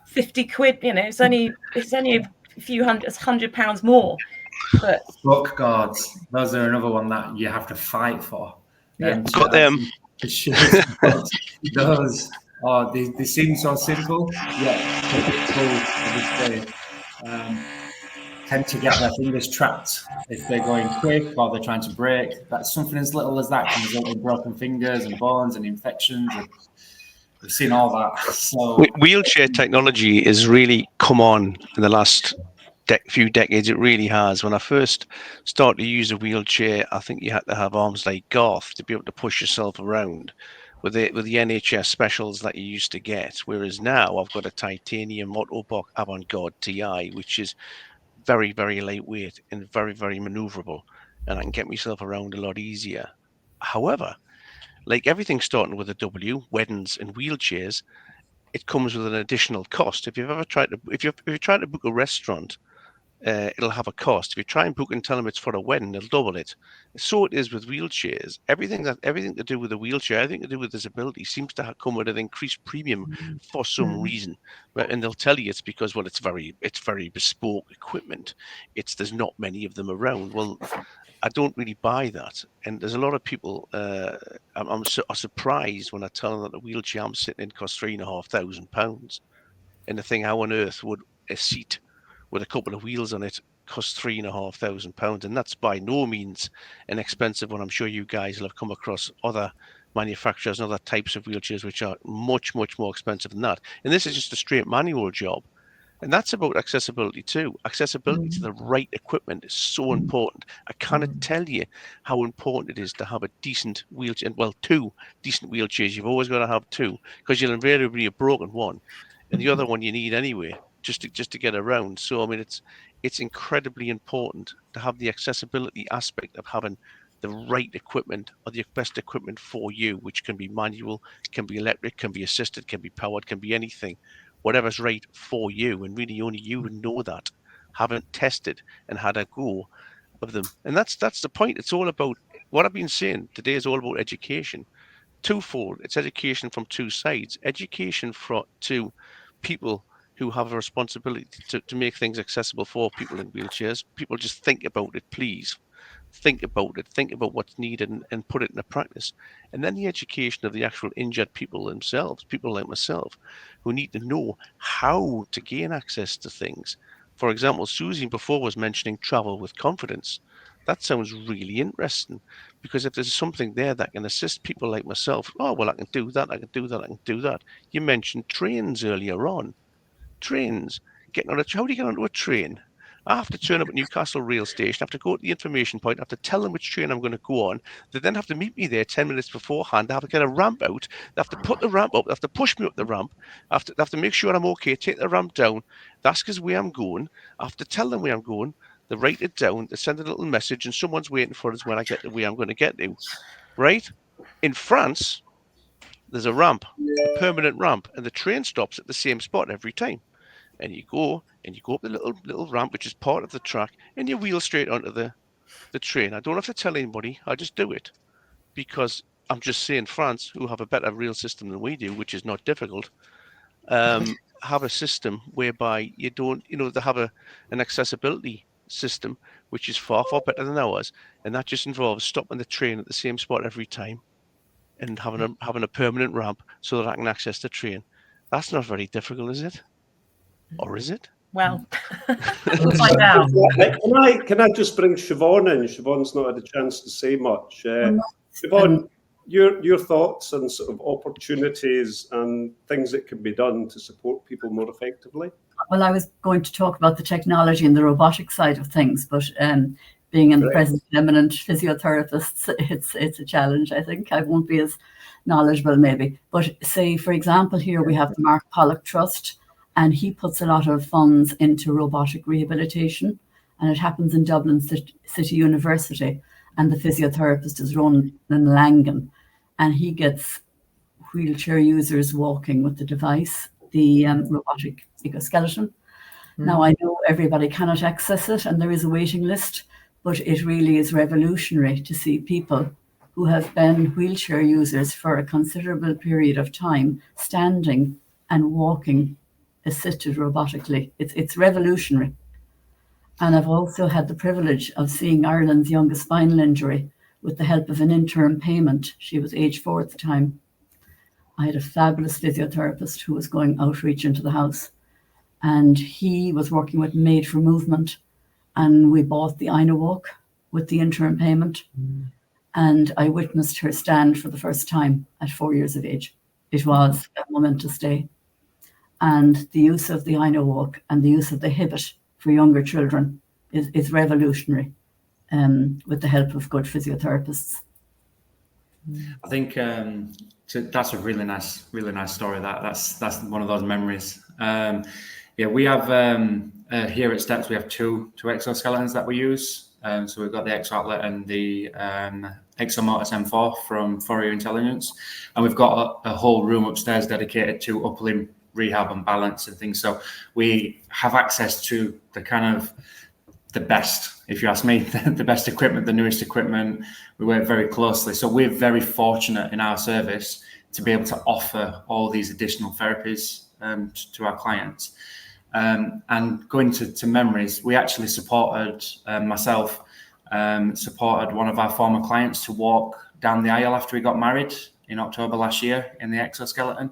S2: 50 quid. You know, it's only a few £100 more. But
S7: book guards, those are another one that you have to fight for.
S4: Got them.
S7: Those they seem so simple, people obviously tend to get their fingers trapped if they're going quick or they're trying to brake. That's something as little as that can result in broken fingers and bones and infections. We've seen all that. So
S4: wheelchair technology has really come on in the last few decades. It really has. When I first started to use a wheelchair, I think you had to have arms like Garth to be able to push yourself around with the NHS specials that you used to get. Whereas now I've got a titanium Autobot Avantgarde TI, which is very, very lightweight and very, very maneuverable, and I can get myself around a lot easier. However, like everything starting with a W, weddings and wheelchairs, it comes with an additional cost. If you're trying to book a restaurant, it'll have a cost. If you try and book and tell them it's for a wedding, they'll double it. So it is with wheelchairs. Everything to do with a wheelchair, everything to do with disability, seems to come with an increased premium for some reason. And they'll tell you it's because, well, it's very bespoke equipment. There's not many of them around. Well, I don't really buy that. And there's a lot of people. I'm surprised when I tell them that the wheelchair I'm sitting in costs £3,500, and the thing, how on earth would a seat with a couple of wheels on it costs £3,500, and that's by no means an expensive one. I'm sure you guys will have come across other manufacturers and other types of wheelchairs which are much, much more expensive than that. And this is just a straight manual job. And that's about accessibility too. Accessibility to the right equipment is so important. I cannot tell you how important it is to have a decent wheelchair. Well, two decent wheelchairs. You've always got to have two, because you'll invariably have broken one, and the other one you need anyway, just to get around. So I mean, it's incredibly important to have the accessibility aspect of having the right equipment or the best equipment for you, which can be manual, can be electric, can be assisted, can be powered, can be anything, whatever's right for you. And really only you would know that, haven't tested and had a go of them. And that's the point. It's all about what I've been saying today, is all about education. Twofold. It's education from two sides. Education to people who have a responsibility to make things accessible for people in wheelchairs. People just think about it, please. Think about it. Think about what's needed and put it into practice. And then the education of the actual injured people themselves, people like myself, who need to know how to gain access to things. For example, Susie before was mentioning travel with confidence. That sounds really interesting, because if there's something there that can assist people like myself, oh, well, I can do that, I can do that, I can do that. You mentioned trains earlier on. Trains, how do you get onto a train? I have to turn up at Newcastle rail station. I have to go to the information point. I have to tell them which train I'm going to go on. They then have to meet me there 10 minutes beforehand. I have to get a ramp out. They have to put the ramp up. They have to push me up the ramp. They have to make sure I'm okay, take the ramp down. They ask us where I'm going. I have to tell them where I'm going. They write it down. They send a little message, and someone's waiting for us when I get to where I'm going to get to. Right? In France, there's a ramp, a permanent ramp, and the train stops at the same spot every time. And you go up the little ramp, which is part of the track, and you wheel straight onto the train. I don't have to tell anybody. I just do it because I'm just saying France, who have a better rail system than we do, which is not difficult, have a system whereby you don't, they have an accessibility system which is far better than ours, and that just involves stopping the train at the same spot every time and having a permanent ramp so that I can access the train. That's not very difficult, is it? Or is it?
S2: Well, we'll find out.
S1: Can I just bring Siobhan in? Siobhan's not had a chance to say much. Siobhan, your thoughts on sort of opportunities and things that can be done to support people more effectively?
S5: Well, I was going to talk about the technology and the robotic side of things, but being in the presence of eminent physiotherapists, it's a challenge, I think. I won't be as knowledgeable maybe. But say, for example, here we have the Mark Pollock Trust, and he puts a lot of funds into robotic rehabilitation, and it happens in Dublin City University, and the physiotherapist is Ronan Langan, and he gets wheelchair users walking with the device, the robotic exoskeleton. Now, I know everybody cannot access it, and there is a waiting list, but it really is revolutionary to see people who have been wheelchair users for a considerable period of time standing and walking assisted robotically. It's revolutionary. And I've also had the privilege of seeing Ireland's youngest spinal injury with the help of an interim payment. She was age 4 at the time. I had a fabulous physiotherapist who was going outreach into the house, and he was working with Made for Movement, and we bought the Ina Walk with the interim payment. And I witnessed her stand for the first time at 4 years of age. It was a momentous day. And the use of the Ina Walk and the use of the Hibbit for younger children is revolutionary, with the help of good physiotherapists.
S7: I think that's a really nice story. That's one of those memories. We have here at Steps we have two exoskeletons that we use. So we've got the Exo Atlet and the Exomotus M4 from Fourier Intelligence, and we've got a whole room upstairs dedicated to upper limb rehab and balance and things. So we have access to the best, if you ask me, the best equipment, the newest equipment. We work very closely. So we're very fortunate in our service to be able to offer all these additional therapies to our clients. And going to memories, we actually supported, myself, supported one of our former clients to walk down the aisle after he got married in October last year in the exoskeleton,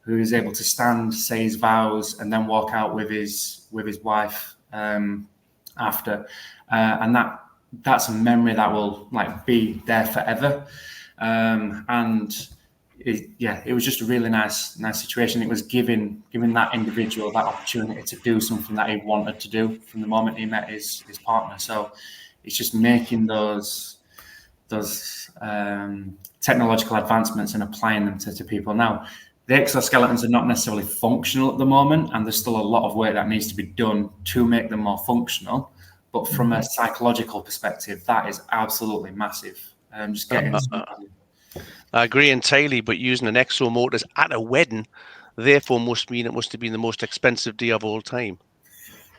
S7: who was able to stand, say his vows, and then walk out with his wife after. And that's a memory that will be there forever. And it was just a really nice situation. It was giving that individual that opportunity to do something that he wanted to do from the moment he met his partner. So it's just making those technological advancements and applying them to people. Now, the exoskeletons are not necessarily functional at the moment, and there's still a lot of work that needs to be done to make them more functional. But from a psychological perspective, that is absolutely massive. Just getting
S4: I agree entirely, but using an exomotus at a wedding, therefore must mean it must have been the most expensive day of all time.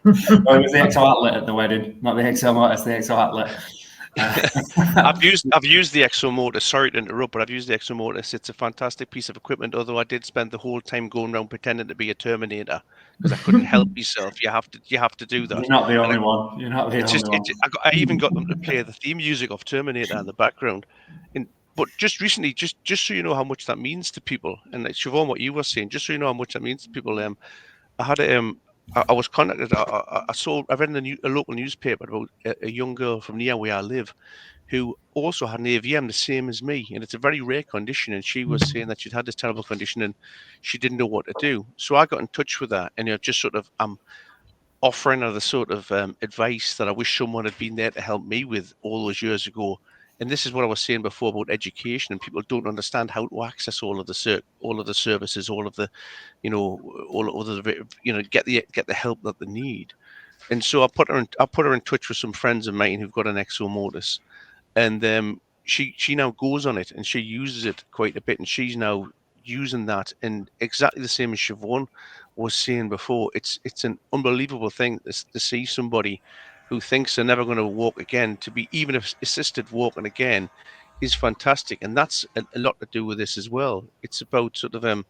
S7: Well, it was the Exo Atlet at the wedding, not the exomotus, the Exo Atlet.
S4: I've used the exomotus. Sorry to interrupt, but I've used the exomotus. It's a fantastic piece of equipment. Although I did spend the whole time going around pretending to be a Terminator because I couldn't help myself. You have to do that.
S7: You're not the only one. You're not the only one.
S4: I even got them to play the theme music of Terminator in the background. But just recently, just so you know how much that means to people, and Siobhan, what you were saying, just so you know how much that means to people. I had I was contacted. I read in a local newspaper about a young girl from near where I live, who also had an AVM the same as me, and it's a very rare condition. And she was saying that she'd had this terrible condition and she didn't know what to do. So I got in touch with her, and just sort of offering are the sort of advice that I wish someone had been there to help me with all those years ago. And this is what I was saying before about education, and people don't understand how to access all of the services, all of the, all of the, get the help that they need. And so I put her in touch with some friends of mine who've got an exomotus, and she now goes on it and she uses it quite a bit, and she's now using that, and exactly the same as Siobhan was saying before. It's an unbelievable thing to see somebody who thinks they're never going to walk again to be even assisted walking again is fantastic, and that's a lot to do with this as well. It's about sort of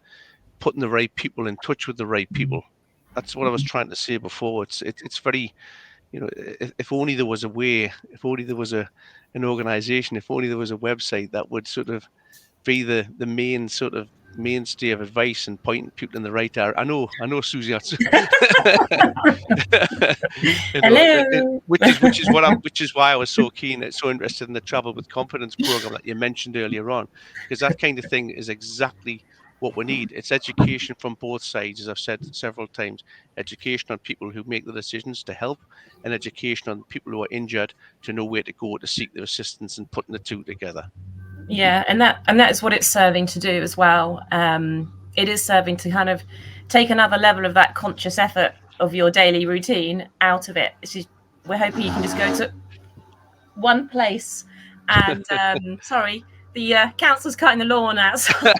S4: putting the right people in touch with the right people. That's what I was trying to say before. It's very, if only there was a way, if only there was an organization, if only there was a website that would sort of be the main sort of mainstay of advice and pointing people in the right direction. I know, Susie.
S2: Hello.
S4: Which is why I was so interested in the Travel with Confidence program that you mentioned earlier on, because that kind of thing is exactly what we need. It's education from both sides, as I've said several times. Education on people who make the decisions to help, and education on people who are injured to know where to go to seek their assistance, and putting the two together.
S2: Yeah, and that is what it's serving to do as well. It is serving to kind of take another level of that conscious effort of your daily routine out of it. We're hoping you can just go to one place and sorry, the council's cutting the lawn outside.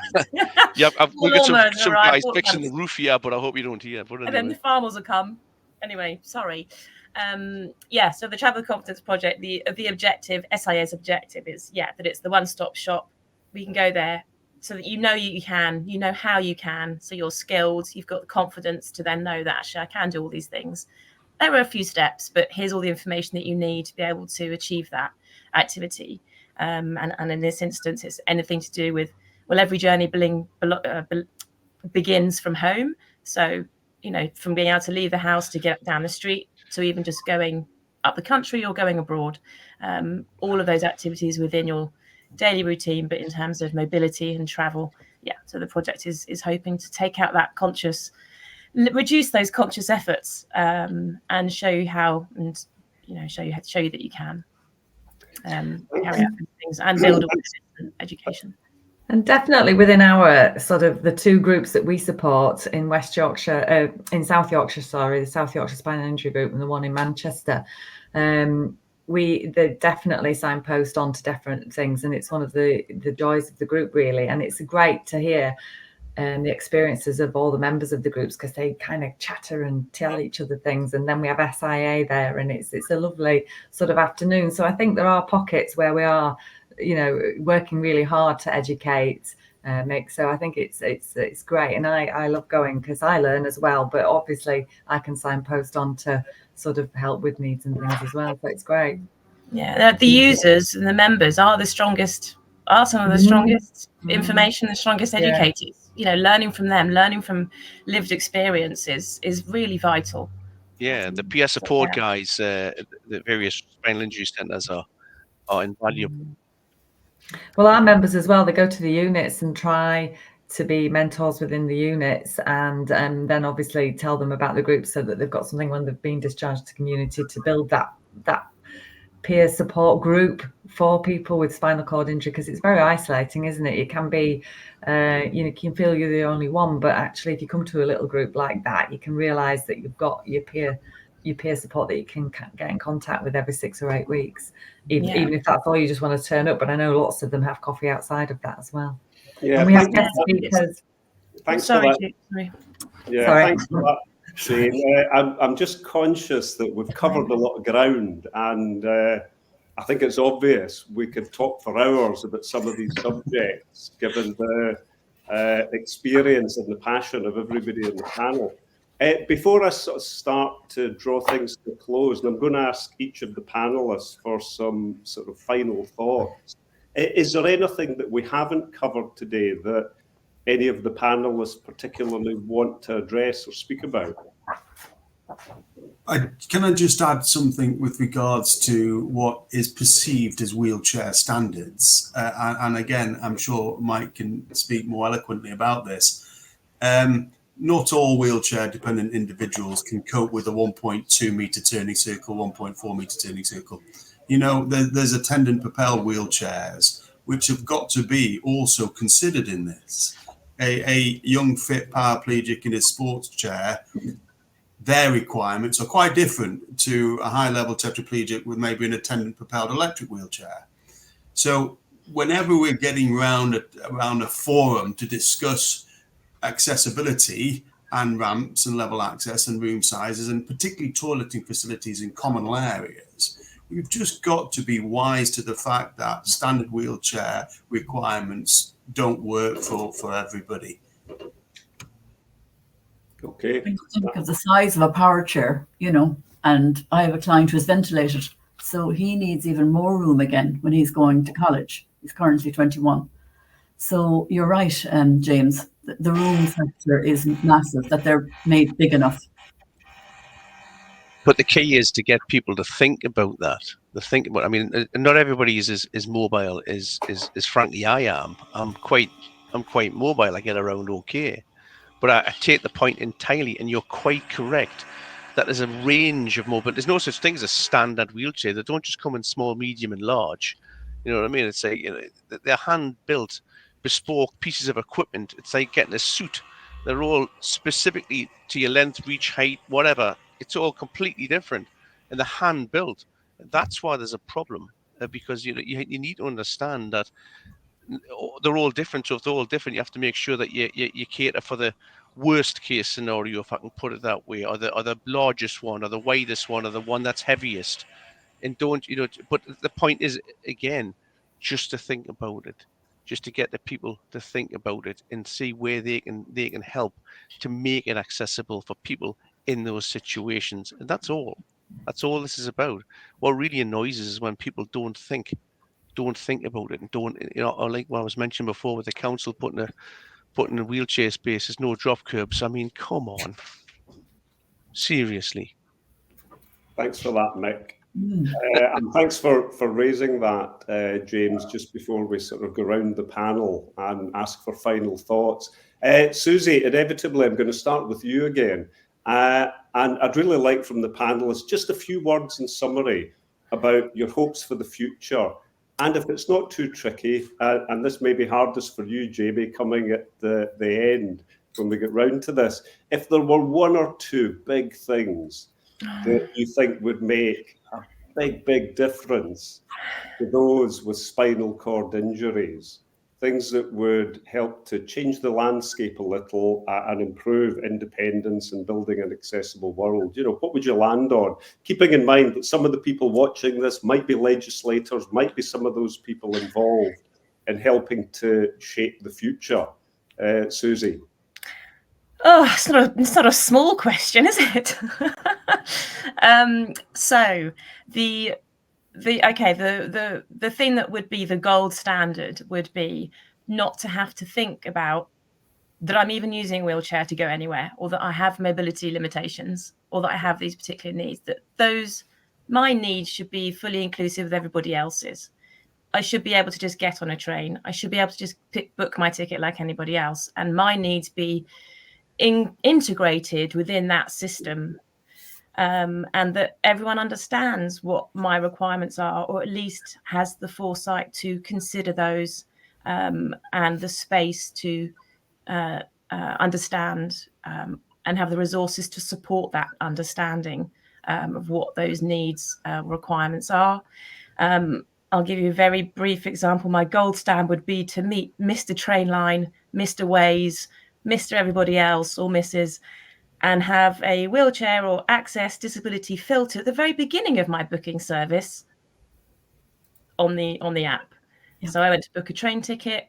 S4: Yeah, we've got some guys fixing
S2: once.
S4: the roof here, but I hope you don't hear. But anyway.
S2: And then the farmers will come. Anyway, sorry. So the Travel Confidence Project, the objective, SIA's objective is, that it's the one-stop shop. We can go there so that you know how you can, so you're skilled, you've got the confidence to then know that actually I can do all these things. There are a few steps, but here's all the information that you need to be able to achieve that activity. And in this instance, it's anything to do with, every journey begins from home. So, from being able to leave the house to get down the street, to even just going up the country or going abroad, all of those activities within your daily routine, but in terms of mobility and travel. So the project is hoping to take out that reduce those conscious efforts, and show you how, and show you that you can carry out things and build a education.
S3: And definitely within our sort of the two groups that we support in West Yorkshire, in South Yorkshire, the South Yorkshire Spinal Injury Group and the one in Manchester, they definitely signpost on to different things, and it's one of the joys of the group really. And it's great to hear the experiences of all the members of the groups, because they kind of chatter and tell each other things, and then we have SIA there, and it's a lovely sort of afternoon. So I think there are pockets where we are working really hard to educate, Mick. So I think it's great, and I love going because I learn as well. But obviously, I can signpost on to sort of help with needs and things as well. So it's great.
S2: Yeah, the users and the members are some of the strongest information, the strongest educators. Learning from them, learning from lived experiences is really vital.
S4: Yeah, the peer support guys, the various spinal injury centres are invaluable.
S3: Well, our members as well, they go to the units and try to be mentors within the units, and then obviously tell them about the group so that they've got something when they've been discharged to community to build that peer support group for people with spinal cord injury, because it's very isolating, isn't it? It can be, you can feel you're the only one, but actually if you come to a little group like that, you can realise that you've got your peer support that you can get in contact with every 6 or 8 weeks, even if that's all you just want to turn up. But I know lots of them have coffee outside of that as well.
S1: Yeah,
S3: and we have guest speakers.
S1: Thanks for that. Yeah,
S3: Sorry.
S1: thanks for that, Jayne. I'm just conscious that we've covered a lot of ground, and I think it's obvious we could talk for hours about some of these subjects, given the experience and the passion of everybody in the panel. Before I sort of start to draw things to a close, and I'm going to ask each of the panelists for some sort of final thoughts. Is there anything that we haven't covered today that any of the panelists particularly want to address or speak about?
S6: Can I just add something with regards to what is perceived as wheelchair standards? And again, I'm sure Mike can speak more eloquently about this. not all wheelchair dependent individuals can cope with a 1.2 meter turning circle, 1.4 meter turning circle. You know, there's attendant propelled wheelchairs, which have got to be also considered in this. A young fit paraplegic in a sports chair, their requirements are quite different to a high level tetraplegic with maybe an attendant propelled electric wheelchair. So whenever we're getting around a forum to discuss accessibility and ramps and level access and room sizes, and particularly toileting facilities in communal areas, we've just got to be wise to the fact that standard wheelchair requirements don't work for everybody.
S1: Okay.
S5: Think of the size of a power chair, you know, and I have a client who's ventilated, so he needs even more room again when he's going to college. He's currently 21. So you're right, James, the room factor is massive, that they're made big enough.
S4: But the key is to get people to think about that. I mean, not everybody is as mobile as frankly I am. I'm quite mobile. I get around okay. But I take the point entirely, and you're quite correct that there's a range of mobile. There's no such thing as a standard wheelchair. They don't just come in small, medium, and large. You know what I mean? It's like, you know, they're hand-built, bespoke pieces of equipment. It's like getting a suit. They're all specifically to your length, reach, height, whatever. It's all completely different, and they're hand-built. That's why there's a problem, because you need to understand that they're all different. So if they're all different, you have to make sure that you cater for the worst case scenario, if I can put it that way, or the largest one, or the widest one, or the one that's heaviest. And don't, you know, but the point is, again, just to think about it, just to get the people to think about it and see where they can help to make it accessible for people in those situations. And that's all this is about. What really annoys us is when people don't think about it, and don't, you know, or like what I was mentioned before with the council putting a wheelchair space, there's no drop curbs. I mean, come on, seriously.
S1: Thanks for that, Mick. And thanks for raising that, James, just before we sort of go round the panel and ask for final thoughts. Susie, inevitably, I'm going to start with you again. And I'd really like from the panelists just a few words in summary about your hopes for the future. And if it's not too tricky, and this may be hardest for you, Jamie, coming at the end when we get round to this, if there were one or two big things that you think would make a big difference to those with spinal cord injuries, things that would help to change the landscape a little and improve independence and building an accessible world, you know, what would you land on? Keeping in mind that some of the people watching this might be legislators, might be some of those people involved in helping to shape the future. Susie.
S2: Oh, it's not a small question, is it? So the thing that would be the gold standard would be not to have to think about that I'm even using a wheelchair to go anywhere, or that I have mobility limitations, or that I have these particular needs. That my needs should be fully inclusive of everybody else's. I should be able to just get on a train. I should be able to just book my ticket like anybody else, and my needs be integrated within that system, and that everyone understands what my requirements are, or at least has the foresight to consider those, and the space to understand and have the resources to support that understanding of what those needs requirements are. I'll give you a very brief example. My gold standard would be to meet Mr. Trainline, Mr. Ways, Mr. Everybody else, or Mrs., and have a wheelchair or access disability filter at the very beginning of my booking service on the app. Yeah. So I went to book a train ticket.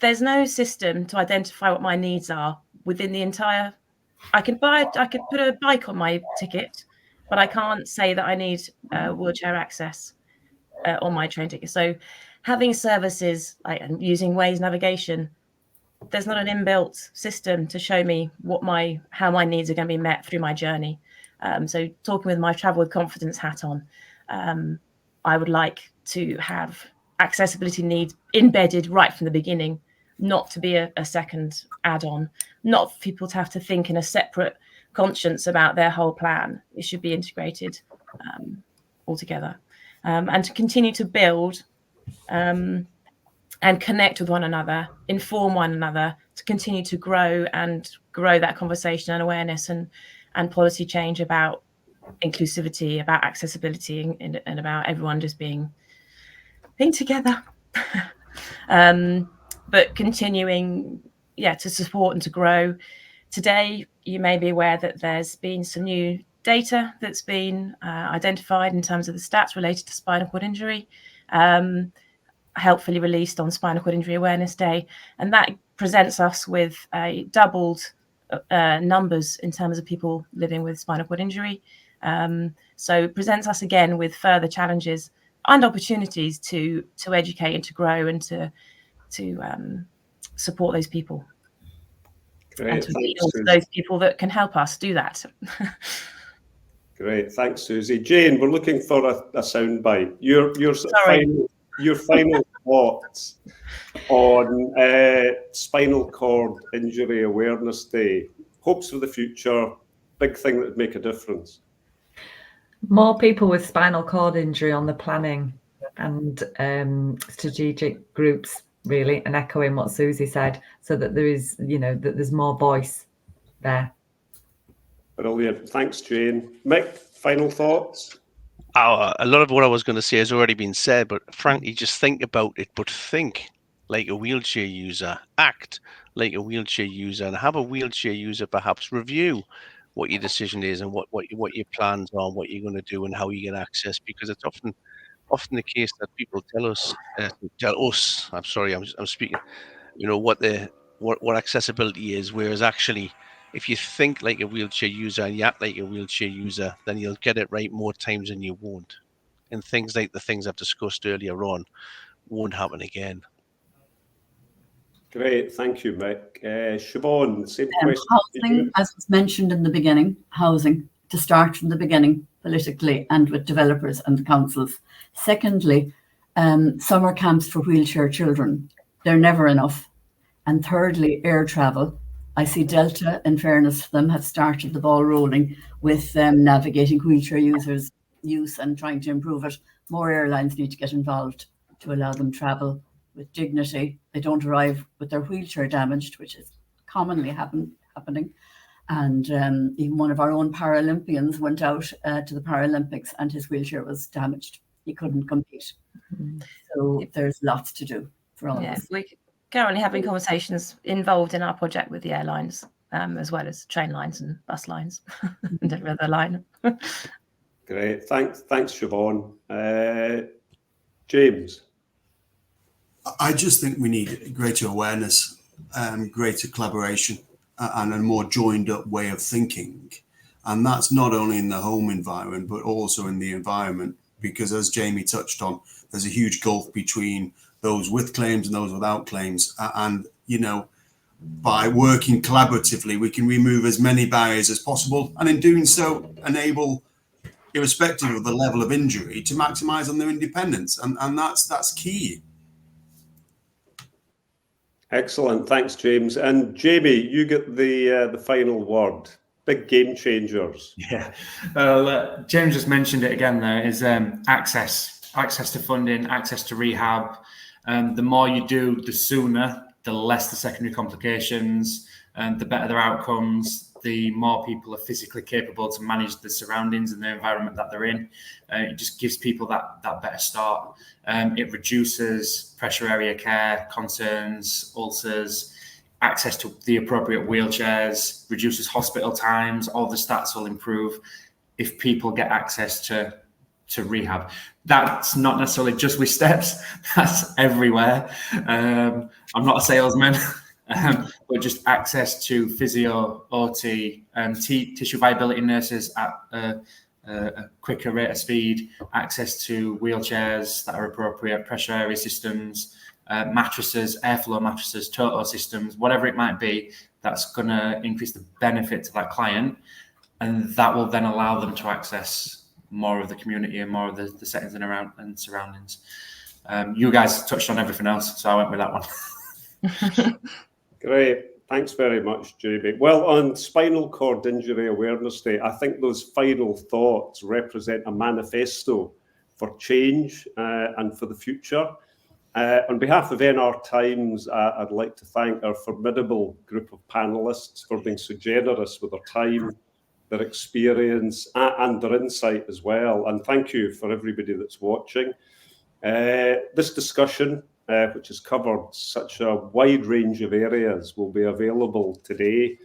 S2: There's no system to identify what my needs are within the entire. I could put a bike on my ticket, but I can't say that I need wheelchair access on my train ticket. So having services like using Waze navigation, there's not an inbuilt system to show me how my needs are going to be met through my journey. So talking with my Travel with Confidence hat on, I would like to have accessibility needs embedded right from the beginning, not to be a second add-on, not for people to have to think in a separate conscience about their whole plan. It should be integrated altogether, and to continue to build and connect with one another, inform one another, to continue to grow that conversation and awareness and policy change about inclusivity, about accessibility, and about everyone just being together. But continuing, to support and to grow. Today, you may be aware that there's been some new data that's been identified in terms of the stats related to spinal cord injury, helpfully released on Spinal Cord Injury Awareness Day. And that presents us with doubled numbers in terms of people living with spinal cord injury. So it presents us again with further challenges and opportunities to educate and to grow and to support those people.
S1: Great,
S2: and to
S1: thanks,
S2: appeal to those people that can help us do that.
S1: Great, thanks, Susie. Jayne, we're looking for a soundbite. Your final thoughts on Spinal Cord Injury Awareness Day. Hopes for the future, big thing that would make a difference.
S3: More people with spinal cord injury on the planning and strategic groups, really, and echoing what Susie said, so that there is, that there's more voice there.
S1: Brilliant. Thanks, Jayne. Mick, final thoughts?
S4: A lot of what I was going to say has already been said, but frankly, just think about it, but think like a wheelchair user, act like a wheelchair user, and have a wheelchair user perhaps review what your decision is and what your plans are, and what you're going to do and how you get access, because it's often the case that people tell us, I'm sorry, I'm speaking, what accessibility is, whereas actually, if you think like a wheelchair user and you act like a wheelchair user, then you'll get it right more times than you won't. And things like the things I've discussed earlier on won't happen again.
S1: Great, thank you, Mick. Siobhan, same question.
S5: Housing, as was mentioned in the beginning, housing, to start from the beginning, politically and with developers and councils. Secondly, summer camps for wheelchair children. They're never enough. And thirdly, air travel. I see Delta, in fairness to them, have started the ball rolling with navigating wheelchair users' use and trying to improve it. More airlines need to get involved to allow them travel with dignity. They don't arrive with their wheelchair damaged, which is commonly happening. And even one of our own Paralympians went out to the Paralympics and his wheelchair was damaged. He couldn't compete. So there's lots to do for all of us.
S2: We're currently having conversations involved in our project with the airlines, as well as train lines and bus lines and every other line.
S1: Great, thanks, Siobhan. James.
S6: I just think we need greater awareness, greater collaboration, and a more joined up way of thinking. And that's not only in the home environment, but also in the environment, because as Jamie touched on, there's a huge gulf between those with claims and those without claims. And, by working collaboratively, we can remove as many barriers as possible. And in doing so, enable, irrespective of the level of injury, to maximise on their independence. And that's key.
S1: Excellent, thanks, James. And Jamie, you get the final word. Big game changers.
S7: Yeah, James just mentioned it again. There is access to funding, access to rehab. The more you do, the sooner, the less the secondary complications, the better their outcomes. The more people are physically capable to manage the surroundings and the environment that they're in. It just gives people that better start. It reduces pressure area care, concerns, ulcers, access to the appropriate wheelchairs, reduces hospital times. All the stats will improve if people get access to rehab. That's not necessarily just with steps, that's everywhere. I'm not a salesman. But just access to physio, OT, tissue viability nurses at a quicker rate of speed, access to wheelchairs that are appropriate, pressure area systems, mattresses, airflow mattresses, Toto systems, whatever it might be, that's going to increase the benefit to that client. And that will then allow them to access more of the community and more of the settings and surroundings. You guys touched on everything else, so I went with that one.
S1: Great. Thanks very much, Jamie. Well, on Spinal Cord Injury Awareness Day, I think those final thoughts represent a manifesto for change and for the future. On behalf of NR Times, I'd like to thank our formidable group of panellists for being so generous with their time, their experience, and their insight as well. And thank you for everybody that's watching. This discussion, which has covered such a wide range of areas, will be available today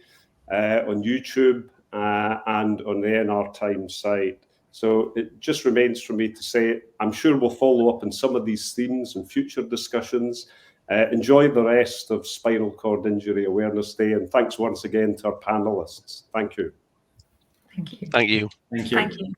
S1: on YouTube and on the NR Times site. So it just remains for me to say, I'm sure we'll follow up on some of these themes in future discussions. Enjoy the rest of Spinal Cord Injury Awareness Day, and thanks once again to our panellists. Thank you.
S3: Thank you.
S4: Thank you.
S7: Thank you.
S2: Thank you.